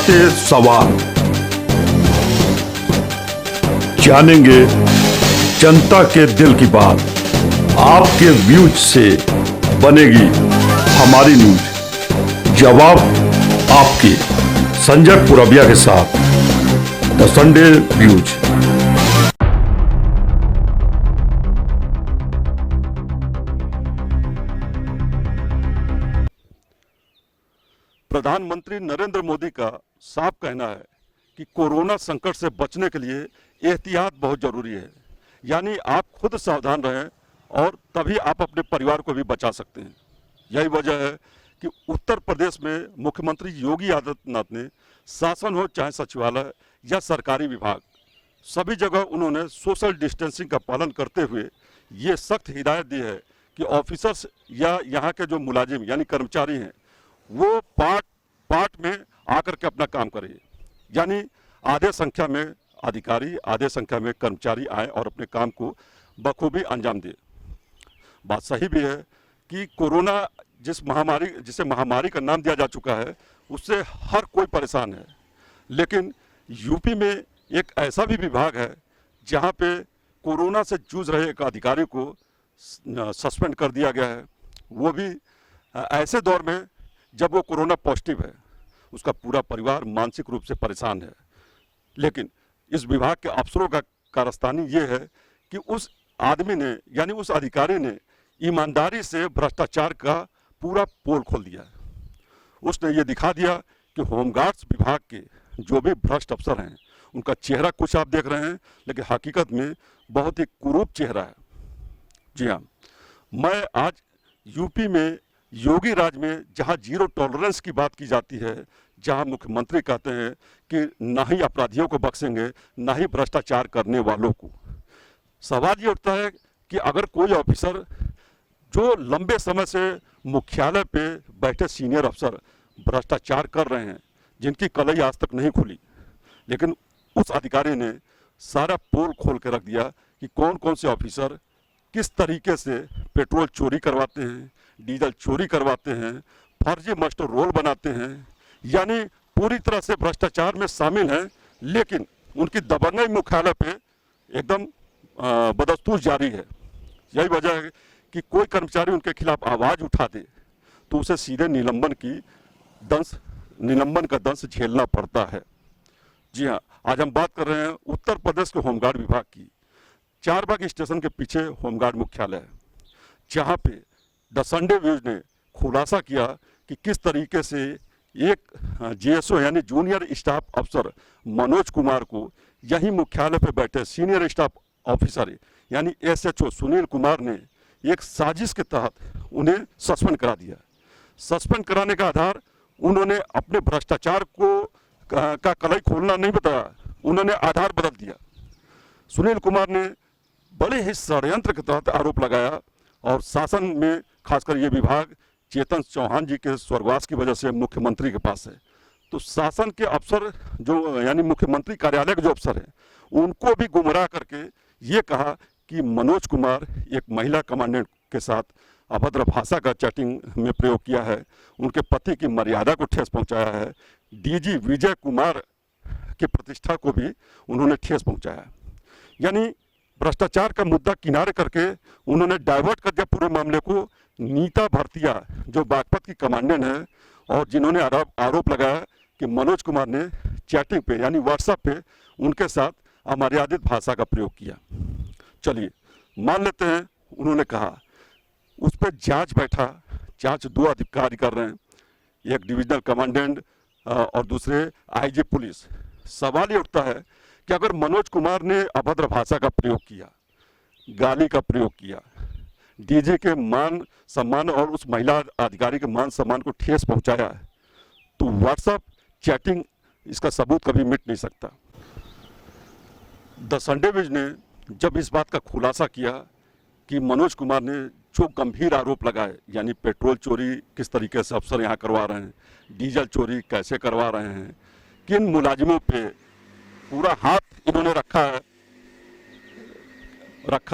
उठाते सवाल, जानेंगे जनता के दिल की बात। आपके व्यूज से बनेगी हमारी न्यूज। जवाब आपके संजय पुरबिया के साथ द संडे व्यूज। प्रधानमंत्री नरेंद्र मोदी का साफ कहना है कि कोरोना संकट से बचने के लिए एहतियात बहुत जरूरी है। यानी आप खुद सावधान रहें और तभी आप अपने परिवार को भी बचा सकते हैं। यही वजह है कि उत्तर प्रदेश में मुख्यमंत्री योगी आदित्यनाथ ने शासन हो चाहे सचिवालय या सरकारी विभाग, सभी जगह उन्होंने सोशल डिस्टेंसिंग का पालन करते हुए ये सख्त हिदायत दी है कि ऑफिसर्स या यहाँ के जो मुलाजिम यानी कर्मचारी हैं वो पार्ट में आकर के अपना काम करें। यानी आधे संख्या में अधिकारी, आधे संख्या में कर्मचारी आए और अपने काम को बखूबी अंजाम दे। बात सही भी है कि कोरोना जिसे महामारी का नाम दिया जा चुका है, उससे हर कोई परेशान है। लेकिन यूपी में एक ऐसा भी विभाग है जहां पे कोरोना से जूझ रहे एक अधिकारी को सस्पेंड कर दिया गया है, वो भी ऐसे दौर में जब वो कोरोना पॉजिटिव है। उसका पूरा परिवार मानसिक रूप से परेशान है। लेकिन इस विभाग के अफसरों का कारस्तानी ये है कि उस आदमी ने यानी उस अधिकारी ने ईमानदारी से भ्रष्टाचार का पूरा पोल खोल दिया है। उसने ये दिखा दिया कि होमगार्ड्स विभाग के जो भी भ्रष्ट अफसर हैं उनका चेहरा कुछ आप देख रहे हैं, लेकिन हकीकत में बहुत ही कुरूप चेहरा है। जी हाँ, मैं आज यूपी में योगी राज में जहां जीरो टॉलरेंस की बात की जाती है, जहां मुख्यमंत्री कहते हैं कि ना ही अपराधियों को बख्शेंगे ना ही भ्रष्टाचार करने वालों को, सवाल ये उठता है कि अगर कोई ऑफिसर जो लंबे समय से मुख्यालय पे बैठे सीनियर अफसर भ्रष्टाचार कर रहे हैं, जिनकी कलई आज तक नहीं खुली, लेकिन उस अधिकारी ने सारा पोल खोल के रख दिया कि कौन कौन से ऑफिसर किस तरीके से पेट्रोल चोरी करवाते हैं, डीजल चोरी करवाते हैं, फर्जी मास्टर रोल बनाते हैं, यानी पूरी तरह से भ्रष्टाचार में शामिल हैं। लेकिन उनकी दबंगई मुख्यालय पे एकदम बदस्तूर जारी है। यही वजह है कि कोई कर्मचारी उनके खिलाफ आवाज़ उठा दे तो उसे सीधे निलंबन का दंश झेलना पड़ता है। जी हाँ, आज हम बात कर रहे हैं उत्तर प्रदेश के होमगार्ड विभाग की। चारबाग स्टेशन के पीछे होमगार्ड मुख्यालय है, जहाँ पे द संडे व्यूज ने खुलासा किया कि किस तरीके से एक जीएसओ यानी जूनियर स्टाफ अफसर मनोज कुमार को यही मुख्यालय पे बैठे सीनियर स्टाफ ऑफिसर यानी एसएचओ सुनील कुमार ने एक साजिश के तहत उन्हें सस्पेंड करा दिया। सस्पेंड कराने का आधार उन्होंने अपने भ्रष्टाचार का कलई खोलना नहीं बताया, उन्होंने आधार बदल दिया। सुनील कुमार ने बड़े ही षड्यंत्र के तहत आरोप लगाया और शासन में खासकर ये विभाग चेतन चौहान जी के स्वर्गवास की वजह से मुख्यमंत्री के पास है। तो शासन के अफसर जो यानी मुख्यमंत्री कार्यालय के जो अफसर हैं उनको भी गुमराह करके ये कहा कि मनोज कुमार एक महिला कमांडेंट के साथ अभद्र भाषा का चैटिंग में प्रयोग किया है, उनके पति की मर्यादा को ठेस पहुंचाया है, डीजी विजय कुमार की प्रतिष्ठा को भी उन्होंने ठेस पहुंचाया। यानी भ्रष्टाचार का मुद्दा किनारे करके उन्होंने डाइवर्ट कर दिया पूरे मामले को। नीता भरतिया जो बागपत की कमांडेंट है और जिन्होंने आरोप लगाया कि मनोज कुमार ने चैटिंग पे यानी व्हाट्सएप पे उनके साथ अमर्यादित भाषा का प्रयोग किया। चलिए मान लेते हैं उन्होंने कहा, उस पर जांच बैठा, जांच दो अधिकारी कर रहे हैं, एक डिविजनल कमांडेंट और दूसरे आईजी पुलिस। सवाल ये उठता है कि अगर मनोज कुमार ने अभद्र भाषा का प्रयोग किया, गाली का प्रयोग किया, डीजी के मान सम्मान और उस महिला अधिकारी के मान सम्मान को ठेस पहुंचाया है, तो व्हाट्सएप चैटिंग इसका सबूत कभी मिट नहीं सकता। द संडे व्यूज ने जब इस बात का खुलासा किया कि मनोज कुमार ने जो गंभीर आरोप लगाए, यानी पेट्रोल चोरी किस तरीके से अफसर यहाँ करवा रहे हैं, डीजल चोरी कैसे करवा रहे हैं, किन मुलाजिमों पे पूरा हाथ इन्होंने रखा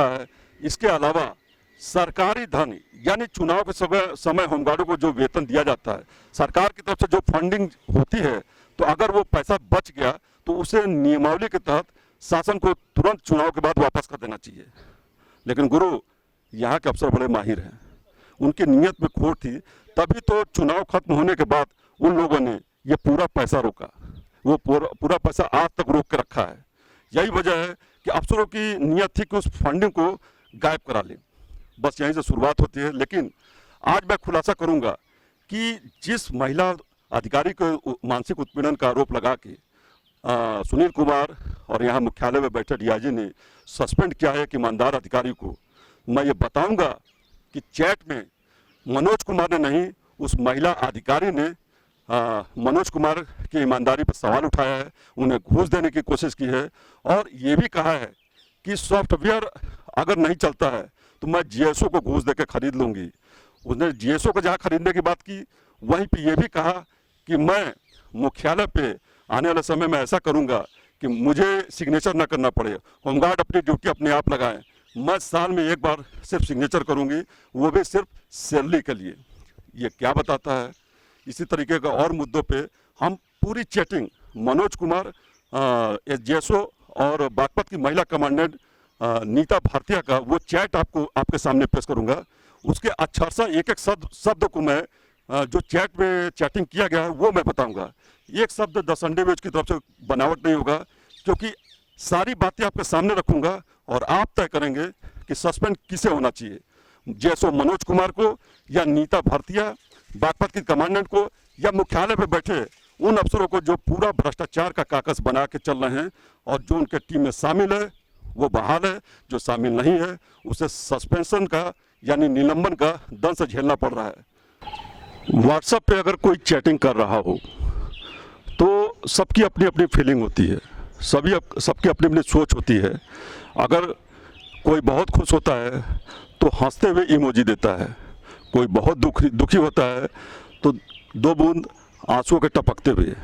है, इसके अलावा सरकारी धन यानी चुनाव के समय होमगार्डों को जो वेतन दिया जाता है, सरकार की तरफ से जो फंडिंग होती है, तो अगर वो पैसा बच गया तो उसे नियमावली के तहत शासन को तुरंत चुनाव के बाद वापस कर देना चाहिए। लेकिन गुरु, यहाँ के अफसर बड़े माहिर हैं, उनकी नीयत में खोट थी, तभी तो चुनाव खत्म होने के बाद उन लोगों ने ये पूरा पैसा रोका, वो पूरा पैसा आज तक रोक के रखा है। यही वजह है कि अफसरों की नीयत थी कि उस फंडिंग को गायब करा लें। बस यहीं से शुरुआत होती है। लेकिन आज मैं खुलासा करूंगा कि जिस महिला अधिकारी को मानसिक उत्पीड़न का आरोप लगा के सुनील कुमार और यहाँ मुख्यालय में बैठे डीआईजी ने सस्पेंड किया है एक ईमानदार अधिकारी को, मैं ये बताऊंगा कि चैट में मनोज कुमार ने नहीं, उस महिला अधिकारी ने मनोज कुमार की ईमानदारी पर सवाल उठाया है, उन्हें घूस देने की कोशिश की है और ये भी कहा है कि सॉफ्टवेयर अगर नहीं चलता है तो मैं जीएसओ को घूस देकर खरीद लूंगी। उसने जीएसओ को जहाँ खरीदने की बात की, वहीं पे ये भी कहा कि मैं मुख्यालय पे आने वाले समय में ऐसा करूंगा कि मुझे सिग्नेचर ना करना पड़े, होमगार्ड अपनी ड्यूटी अपने आप लगाएं, मैं साल में एक बार सिर्फ सिग्नेचर करूंगी, वो भी सिर्फ सैलरी के लिए। ये क्या बताता है? इसी तरीके का और मुद्दों पे हम पूरी चैटिंग मनोज कुमार एसजीएसओ और बागपत की महिला कमांडेंट नीता भारतीय का वो चैट आपके सामने पेश करूंगा। उसके अक्षरशः एक एक शब्द को मैं जो चैट में चैटिंग किया गया है वो मैं बताऊंगा। एक शब्द द संडे वेज की तरफ से बनावट नहीं होगा, क्योंकि सारी बातें आपके सामने रखूंगा और आप तय करेंगे कि सस्पेंड किसे होना चाहिए, जैसो मनोज कुमार को या नीता भारतीय बागपत की कमांडेंट को या मुख्यालय पे बैठे उन अफसरों को जो पूरा भ्रष्टाचार का कागज बना के चल रहे हैं और जो उनके टीम में शामिल है वो बहाल है, जो शामिल नहीं है उसे सस्पेंशन का यानी निलंबन का दंश झेलना पड़ रहा है। व्हाट्सएप पे अगर कोई चैटिंग कर रहा हो तो सबकी अपनी अपनी फीलिंग होती है, सबकी अपनी अपनी सोच होती है। अगर कोई बहुत खुश होता है तो हंसते हुए इमोजी देता है, कोई बहुत दुखी होता है तो 2 बूंद आंसुओं के टपकते हुए।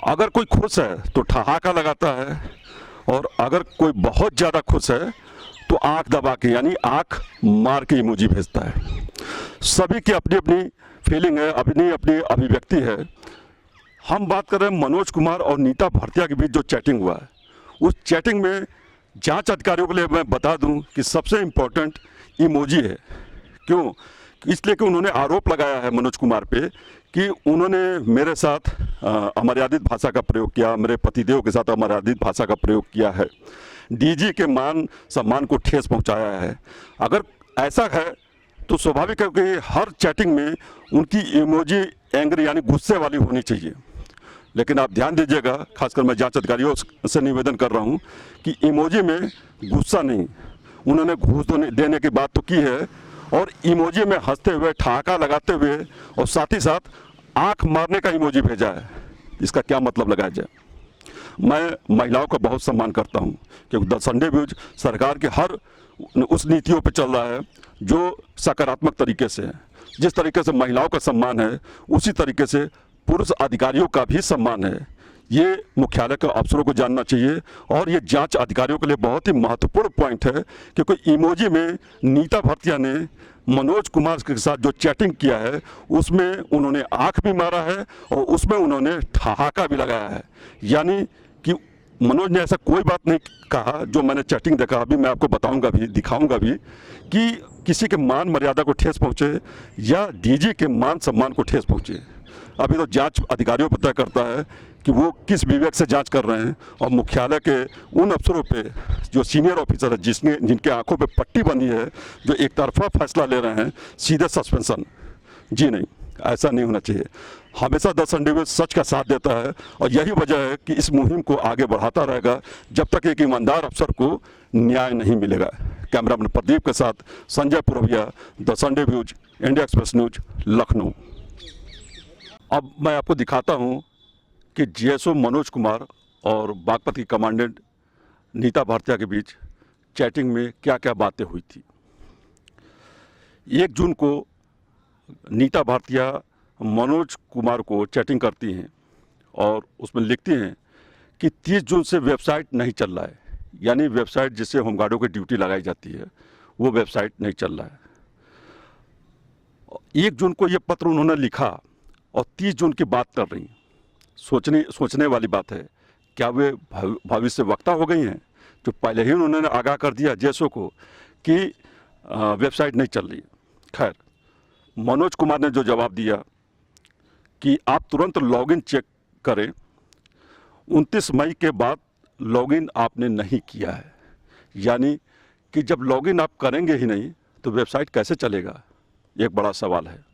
अगर कोई खुश है तो ठहाका लगाता है और अगर कोई बहुत ज़्यादा खुश है तो आंख दबा के यानी आंख मार के इमोजी भेजता है। सभी की अपनी अपनी फीलिंग है, अपनी अपनी अभिव्यक्ति है। हम बात कर रहे हैं मनोज कुमार और नीता भारतीय के बीच जो चैटिंग हुआ है, उस चैटिंग में जांच अधिकारियों के लिए मैं बता दूं कि सबसे इम्पोर्टेंट इमोजी है। क्यों? इसलिए कि उन्होंने आरोप लगाया है मनोज कुमार पे कि उन्होंने मेरे साथ अमर्यादित भाषा का प्रयोग किया, मेरे पतिदेव के साथ अमर्यादित भाषा का प्रयोग किया है, डीजी के मान सम्मान को ठेस पहुंचाया है। अगर ऐसा है तो स्वाभाविक है कि हर चैटिंग में उनकी इमोजी एंग्री यानी गुस्से वाली होनी चाहिए। लेकिन आप ध्यान दीजिएगा, खासकर मैं जांच अधिकारियों से निवेदन कर रहा हूं कि इमोजी में गुस्सा नहीं, उन्होंने घूस देने की बात तो की है और इमोजी में हंसते हुए ठहाका लगाते हुए और साथ ही साथ आंख मारने का इमोजी भेजा है। इसका क्या मतलब लगाया जाए? मैं महिलाओं का बहुत सम्मान करता हूं क्योंकि द संडे व्यूज सरकार के हर उस नीतियों पे चल रहा है जो सकारात्मक तरीके से है। जिस तरीके से महिलाओं का सम्मान है उसी तरीके से पुरुष अधिकारियों का भी सम्मान है। ये मुख्यालय के अफसरों को जानना चाहिए और ये जांच अधिकारियों के लिए बहुत ही महत्वपूर्ण पॉइंट है, क्योंकि इमोजी में नीता भारतीय ने मनोज कुमार के साथ जो चैटिंग किया है उसमें उन्होंने आंख भी मारा है और उसमें उन्होंने ठहाका भी लगाया है। यानी कि मनोज ने ऐसा कोई बात नहीं कहा जो मैंने चैटिंग देखा, अभी मैं आपको बताऊंगा भी, दिखाऊंगा भी कि किसी के मान मर्यादा को ठेस पहुंचे या डीजी के मान सम्मान को ठेस पहुंचे। अभी तो जांच अधिकारियों पर तय करता है कि वो किस विवेक से जांच कर रहे हैं और मुख्यालय के उन अफसरों पे जो सीनियर ऑफिसर है जिनके आंखों पे पट्टी बंधी है, जो एक तरफा फैसला ले रहे हैं, सीधे सस्पेंशन। जी नहीं, ऐसा नहीं होना चाहिए। हमेशा द संडे व्यूज सच का साथ देता है और यही वजह है कि इस मुहिम को आगे बढ़ाता रहेगा जब तक एक ईमानदार अफसर को न्याय नहीं मिलेगा। कैमरामैन प्रदीप के साथ Sanjay Purviya, the Sunday views, India Express news, Lucknow. अब मैं आपको दिखाता हूं कि जीएसओ मनोज कुमार और बागपत की कमांडेंट नीता भारतीय के बीच चैटिंग में क्या क्या बातें हुई थी। 1 जून को नीता भारतीय मनोज कुमार को चैटिंग करती हैं और उसमें लिखती हैं कि 30 जून से वेबसाइट नहीं चल रहा है, यानी वेबसाइट जिससे होमगार्डों की ड्यूटी लगाई जाती है वो वेबसाइट नहीं चल रहा है। 1 जून को ये पत्र उन्होंने लिखा और 30 जून की बात कर रही हैं। सोचने वाली बात है, क्या वे भविष्य वक्ता हो गई हैं? जो पहले ही उन्होंने आगाह कर दिया जेएसओ को कि वेबसाइट नहीं चल रही। खैर, मनोज कुमार ने जो जवाब दिया कि आप तुरंत लॉगिन चेक करें, 29 मई के बाद लॉगिन आपने नहीं किया है। यानी कि जब लॉगिन आप करेंगे ही नहीं तो वेबसाइट कैसे चलेगा, एक बड़ा सवाल है।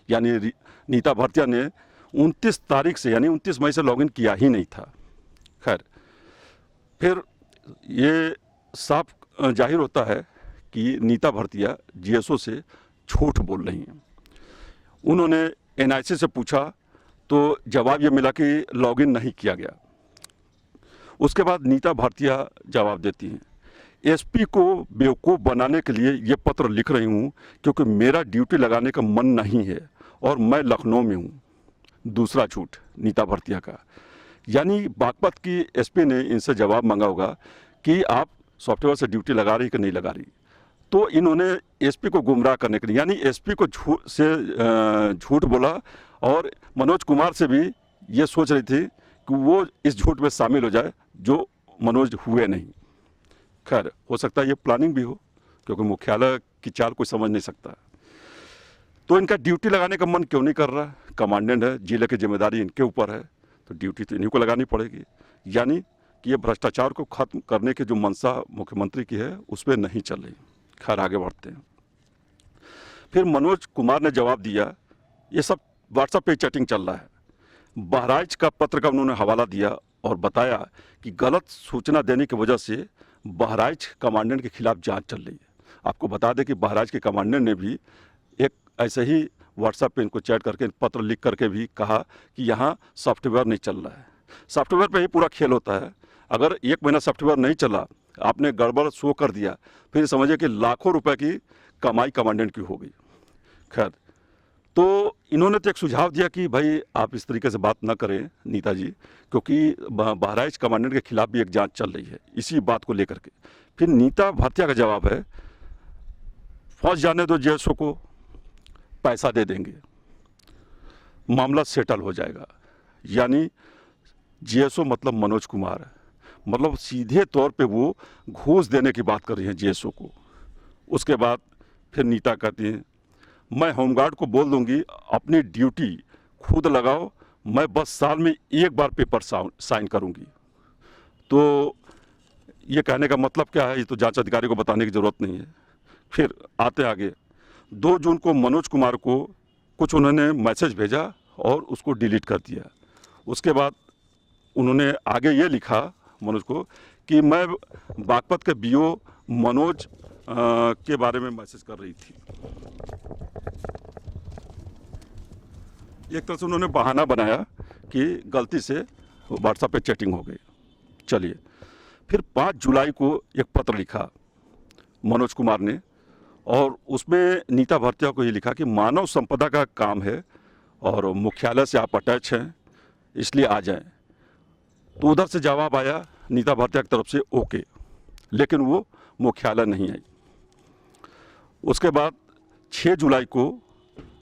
यानी नीता भरतिया ने 29 तारीख से यानी 29 मई से लॉगिन किया ही नहीं था। खैर, फिर ये साफ जाहिर होता है कि नीता भरतिया जीएसओ से झूठ बोल रही हैं। उन्होंने एनआईसी से पूछा तो जवाब ये मिला कि लॉगिन नहीं किया गया। उसके बाद नीता भरतिया जवाब देती हैं, एसपी को बेवकूफ़ बनाने के लिए ये पत्र लिख रही हूँ क्योंकि मेरा ड्यूटी लगाने का मन नहीं है और मैं लखनऊ में हूँ। दूसरा झूठ नीता भरतिया का। यानी बागपत की एसपी ने इनसे जवाब मांगा होगा कि आप सॉफ्टवेयर से ड्यूटी लगा रही कि नहीं लगा रही। तो इन्होंने एसपी को गुमराह करने के लिए यानी एसपी को झूठ बोला और मनोज कुमार से भी ये सोच रही थी कि वो इस झूठ में शामिल हो जाए जो मनोज हुए नहीं। खैर, हो सकता है ये प्लानिंग भी हो क्योंकि मुख्यालय की चाल कोई समझ नहीं सकता। तो इनका ड्यूटी लगाने का मन क्यों नहीं कर रहा? कमांडेंट है, जिले की जिम्मेदारी इनके ऊपर है, तो ड्यूटी तो इन्हीं को लगानी पड़ेगी। यानी कि ये भ्रष्टाचार को खत्म करने की जो मंशा मुख्यमंत्री की है उस पर नहीं चल रही। खैर, आगे बढ़ते हैं। फिर मनोज कुमार ने जवाब दिया, ये सब व्हाट्सएप पे चैटिंग चल रहा है। बहराइच का पत्र का उन्होंने हवाला दिया और बताया कि गलत सूचना देने की वजह से बहराइच कमांडेंट के खिलाफ जांच चल रही है। आपको बता दें कि बहराइच के कमांडेंट ने भी एक ऐसे ही व्हाट्सएप पे इनको चैट करके पत्र लिख करके भी कहा कि यहाँ सॉफ्टवेयर नहीं चल रहा है। सॉफ्टवेयर पे ही पूरा खेल होता है। अगर 1 महीना सॉफ्टवेयर नहीं चला, आपने गड़बड़ शो कर दिया, फिर समझिए कि लाखों रुपए की कमाई कमांडेंट की हो गई। खैर, तो इन्होंने तो एक सुझाव दिया कि भाई आप इस तरीके से बात ना करें नीता जी, क्योंकि बहराइच कमांडेंट के खिलाफ भी एक जांच चल रही है इसी बात को लेकर के। फिर नीता भरतिया का जवाब है, फंस जाने दो जेएसओ को, पैसा दे देंगे, मामला सेटल हो जाएगा। यानी जेएसओ मतलब मनोज कुमार है, मतलब सीधे तौर पे वो घूस देने की बात कर रही हैं जेएसओ को। उसके बाद फिर नीता कहती हैं, मैं होमगार्ड को बोल दूंगी अपनी ड्यूटी खुद लगाओ, मैं बस साल में 1 बार पेपर साइन करूंगी। तो ये कहने का मतलब क्या है, ये तो जांच अधिकारी को बताने की ज़रूरत नहीं है। फिर आते आगे, 2 जून को मनोज कुमार को कुछ उन्होंने मैसेज भेजा और उसको डिलीट कर दिया। उसके बाद उन्होंने आगे ये लिखा मनोज को कि मैं बागपत के बीओ मनोज के बारे में मैसेज कर रही थी। एक तरह से उन्होंने बहाना बनाया कि गलती से व्हाट्सएप पे चैटिंग हो गई। चलिए, फिर 5 जुलाई को एक पत्र लिखा मनोज कुमार ने और उसमें नीता भरतिया को ये लिखा कि मानव संपदा का काम है और मुख्यालय से आप अटैच हैं, इसलिए आ जाएं। तो उधर से जवाब आया नीता भरतिया की तरफ से ओके, लेकिन वो मुख्यालय नहीं आई। उसके बाद 6 जुलाई को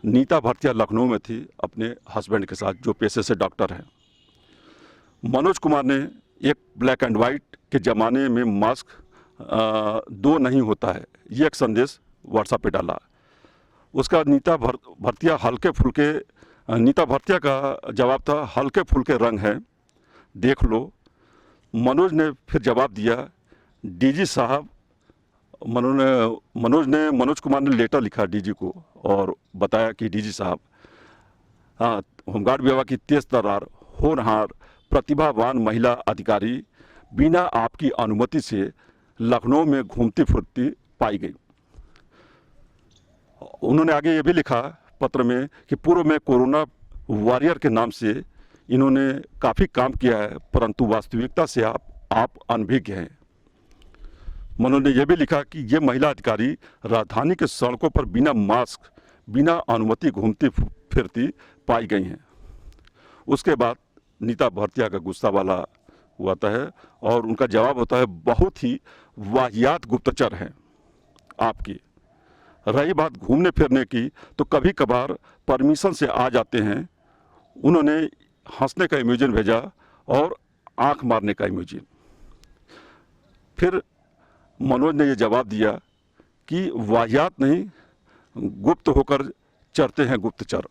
नीता भरतिया लखनऊ में थी अपने हस्बैंड के साथ, जो पेशे से डॉक्टर हैं। मनोज कुमार ने एक ब्लैक एंड वाइट के ज़माने में मास्क 2 नहीं होता है, ये एक संदेश व्हाट्सएप पे डाला। उसका नीता भरतिया का जवाब था, हल्के फुल्के रंग हैं, देख लो। मनोज ने फिर जवाब दिया, डीजी साहब, मनोज कुमार ने लेटर लिखा डीजी को और बताया कि डीजी साहब, हाँ, होमगार्ड विभाग की तेज तर्रार, होनहार, प्रतिभावान महिला अधिकारी बिना आपकी अनुमति से लखनऊ में घूमती फिरती पाई गई। उन्होंने आगे ये भी लिखा पत्र में कि पूर्व में कोरोना वॉरियर के नाम से इन्होंने काफ़ी काम किया है, परंतु वास्तविकता से आप अनभिज्ञ हैं। मनोज ने यह भी लिखा कि ये महिला अधिकारी राजधानी के सड़कों पर बिना मास्क, बिना अनुमति घूमती फिरती पाई गई हैं। उसके बाद नीता भरतिया का गुस्सा वाला हुआ है और उनका जवाब होता है, बहुत ही वाहियात गुप्तचर हैं आपकी। रही बात घूमने फिरने की, तो कभी कभार परमिशन से आ जाते हैं। उन्होंने हंसने का इमोजन भेजा और आंख मारने का इमोजन। फिर मनोज ने ये जवाब दिया कि वाहियात नहीं, गुप्त होकर चरते हैं गुप्तचर।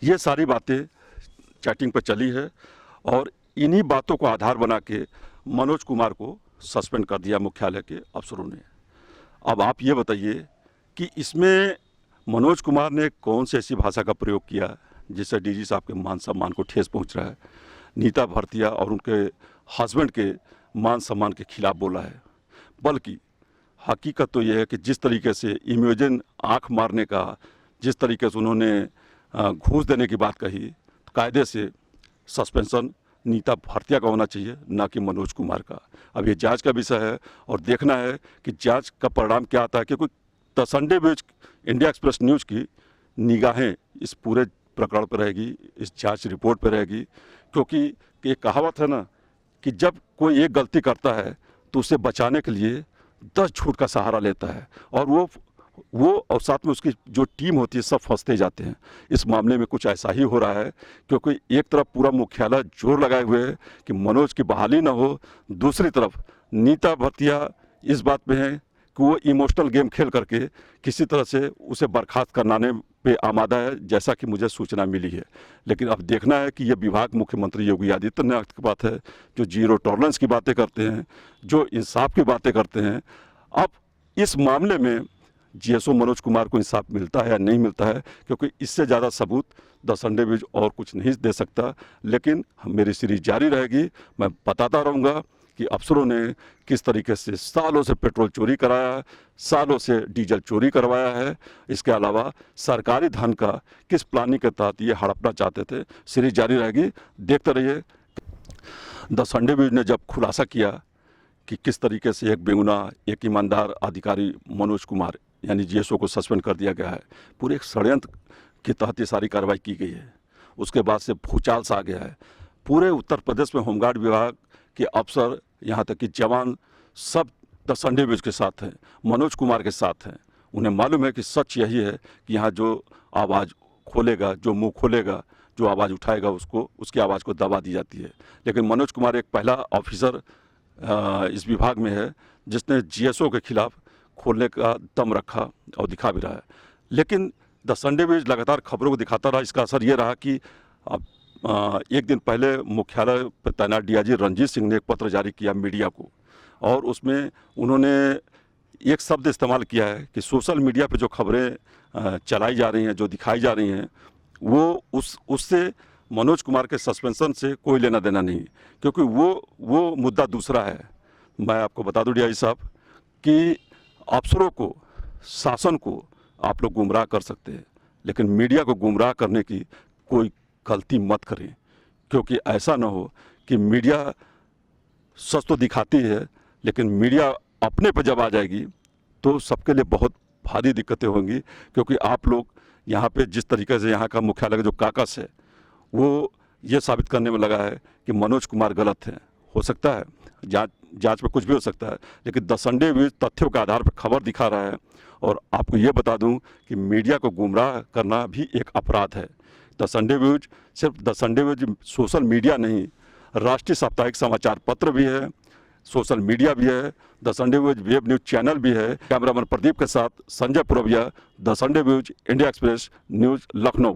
ये सारी बातें चैटिंग पर चली है और इन्हीं बातों को आधार बना के मनोज कुमार को सस्पेंड कर दिया मुख्यालय के अफसरों ने। अब आप ये बताइए कि इसमें मनोज कुमार ने कौन सी ऐसी भाषा का प्रयोग किया जिससे डीजी साहब के मान सम्मान को ठेस पहुंच रहा है। नीता भरतिया और उनके हस्बैंड के मान सम्मान के खिलाफ बोला है, बल्कि हकीकत तो यह है कि जिस तरीके से इमोजन आंख मारने का, जिस तरीके से उन्होंने घूस देने की बात कही, कायदे से सस्पेंशन नीता भरतिया का होना चाहिए, ना कि मनोज कुमार का। अब ये जांच का विषय है और देखना है कि जांच का परिणाम क्या आता है, क्योंकि the Sunday news, India express news की निगाहें इस पूरे प्रकरण पर रहेगी, इस जांच रिपोर्ट पर रहेगी। क्योंकि एक कहावत है ना कि जब कोई एक गलती करता है तो उसे बचाने के लिए 10 झूठ का सहारा लेता है, और वो और साथ में उसकी जो टीम होती है सब फंसते जाते हैं। इस मामले में कुछ ऐसा ही हो रहा है, क्योंकि एक तरफ पूरा मुख्यालय जोर लगाए हुए है कि मनोज की बहाली ना हो, दूसरी तरफ नीता भरतिया इस बात में है कि वो इमोशनल गेम खेल करके किसी तरह से उसे बर्खास्त कराने पे आमादा है, जैसा कि मुझे सूचना मिली है। लेकिन अब देखना है कि ये विभाग मुख्यमंत्री योगी आदित्यनाथ की बात है, जो जीरो टॉलरेंस की बातें करते हैं, जो इंसाफ की बातें करते हैं। अब इस मामले में जीएसओ मनोज कुमार को इंसाफ मिलता है या नहीं मिलता है, क्योंकि इससे ज़्यादा सबूत द संडे न्यूज और कुछ नहीं दे सकता। लेकिन मेरी सीरीज जारी रहेगी, मैं बताता रहूँगा कि अफसरों ने किस तरीके से सालों से पेट्रोल चोरी कराया, सालों से डीजल चोरी करवाया है। इसके अलावा सरकारी धन का किस प्लानिंग के तहत ये हड़पना चाहते थे। सीरीज जारी रहेगी, देखते रहिए। द संडे न्यूज ने जब खुलासा किया कि किस तरीके से एक बेगुनाह, एक ईमानदार अधिकारी मनोज कुमार यानी जीएसओ को सस्पेंड कर दिया गया है, पूरे एक षड्यंत्र के तहत ये सारी कार्रवाई की गई है। उसके बाद से भूचाल सा आ गया है। पूरे उत्तर प्रदेश में होमगार्ड विभाग के अफसर, यहाँ तक कि जवान, सब द संडे न्यूज के साथ हैं, मनोज कुमार के साथ हैं। उन्हें मालूम है कि सच यही है कि यहाँ जो आवाज़ खोलेगा, जो मुंह खोलेगा, जो आवाज़ उठाएगा, उसको उसकी आवाज़ को दबा दी जाती है। लेकिन मनोज कुमार एक पहला ऑफिसर इस विभाग में है जिसने जीएसओ के खिलाफ खोलने का दम रखा और दिखा भी रहा है। लेकिन द संडे न्यूज लगातार खबरों को दिखाता रहा। इसका असर ये रहा कि अब एक दिन पहले मुख्यालय पर तैनात डीआईजी रंजीत सिंह ने एक पत्र जारी किया मीडिया को, और उसमें उन्होंने एक शब्द इस्तेमाल किया है कि सोशल मीडिया पे जो खबरें चलाई जा रही हैं, जो दिखाई जा रही हैं, वो उससे मनोज कुमार के सस्पेंशन से कोई लेना देना नहीं, क्योंकि वो मुद्दा दूसरा है। मैं आपको बता दूं डीआईजी साहब कि अफसरों को, शासन को आप लोग गुमराह कर सकते हैं, लेकिन मीडिया को गुमराह करने की कोई गलती मत करें, क्योंकि ऐसा ना हो कि मीडिया सच तो दिखाती है, लेकिन मीडिया अपने पर जब आ जाएगी तो सबके लिए बहुत भारी दिक्कतें होंगी। क्योंकि आप लोग यहाँ पे जिस तरीके से यहाँ का मुख्यालय का जो काकस है, वो ये साबित करने में लगा है कि मनोज कुमार गलत हैं। हो सकता है जांच में कुछ भी हो सकता है, लेकिन द संडे न्यूज तथ्यों के आधार पर खबर दिखा रहा है। और आपको ये बता दूं कि मीडिया को गुमराह करना भी एक अपराध है। द संडे न्यूज सिर्फ the Sunday news social media नहीं, राष्ट्रीय साप्ताहिक समाचार पत्र भी है, सोशल मीडिया भी है, the Sunday news web news channel भी है। कैमरामैन प्रदीप के साथ Sanjay Purviya, the Sunday news, India Express news, Lucknow.